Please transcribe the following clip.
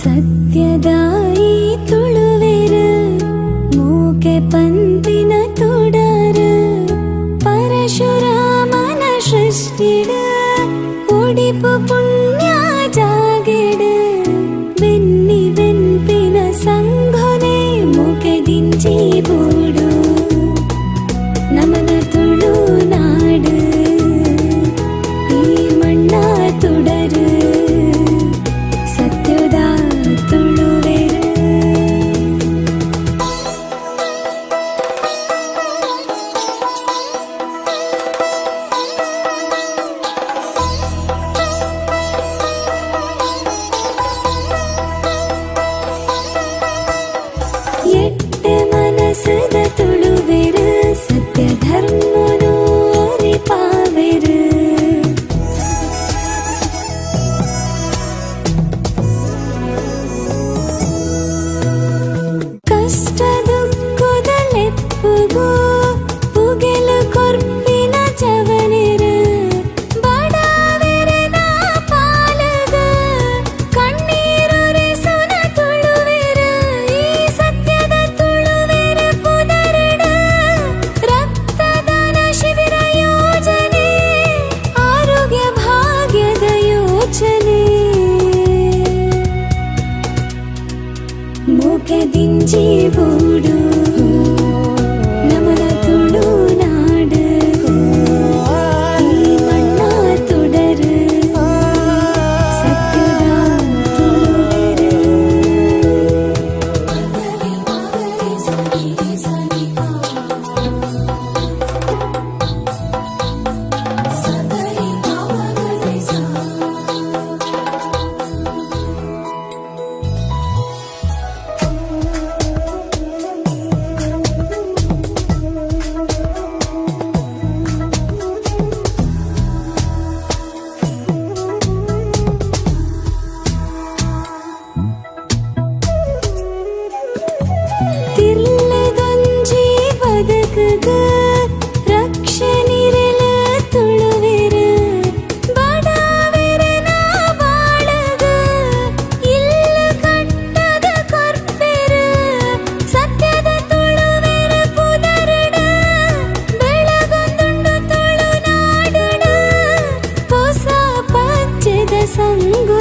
ಸತ್ಯದಾಯಿ ತುಳುವೆರು ಮೂಕೆ ಪಂಪಿನ ತುಡರು ಪರಶುರಾಮನ ಸೃಷ್ಟಿಡು ಉಡಿಪು ಪುಣ್ಯ ಜಾಗೆಡು ಬೆನ್ನಿ ಬೆನ್ಪಿನ ಸಂಘನೆ ಮೂಕೆ ದಿಂಜಿ ಬೂಡು ನಮನ ತುಳು ನಾಡು ಈ ಮಣ್ಣ ತುಡರು ಸತ್ಯದ ತುಳುವೆರು ಎಟ್ಟೆ ಮನಸದ ತುಳುವೆರು ಸತ್ಯ ಧರ್ಮನು ಅರಿಪಾವೆರು ಕಷ್ಟ ದುಃಖದಲೆಪ್ಪುಗೂ ಪುಗೆಲು ಕೊರ್ಪಿನ ಚವನೆರು ಬಡವೆರನ ಪಾಲಗ ಕಣ್ಣೀರೊರೆಸುನ ತುಳುವೆರು ಈ ಸತ್ಯದ ತುಳುವೆರು ಪುದರಡು ರಕ್ತದಾನ ಶಿಬಿರ ಯೋಜನೆ ಆರೋಗ್ಯ ಭಾಗ್ಯದ ಯೋಚನೆ ಮೂಕೆ ದಿಂಜಿ ಬೂಡು ನಮನ ತುಳು ನಾಡು ಈ ಮಣ್ಣ ತುಡರು ಸತ್ಯದ ತುಳುವೆರು ತಿರ್ಲದೊಂಜಿ ಬದುಕುಗ ರಕ್ಷಣಿರೆಲ ತುಳುವೆರು ಬಡವೆರನ ಬಾಳಗ ಇಲ್ಲು ಕಟ್ಟದ ಕೊರ್ಪೆರು ಸತ್ಯದ ತುಳುವೆರು ಪುದರಡು ಬೆಳಗೊಂದುಂಡು ತುಳು ನಾಡುಡು ಹೊಸ ಪಚ್ಚದ ಸಂಗು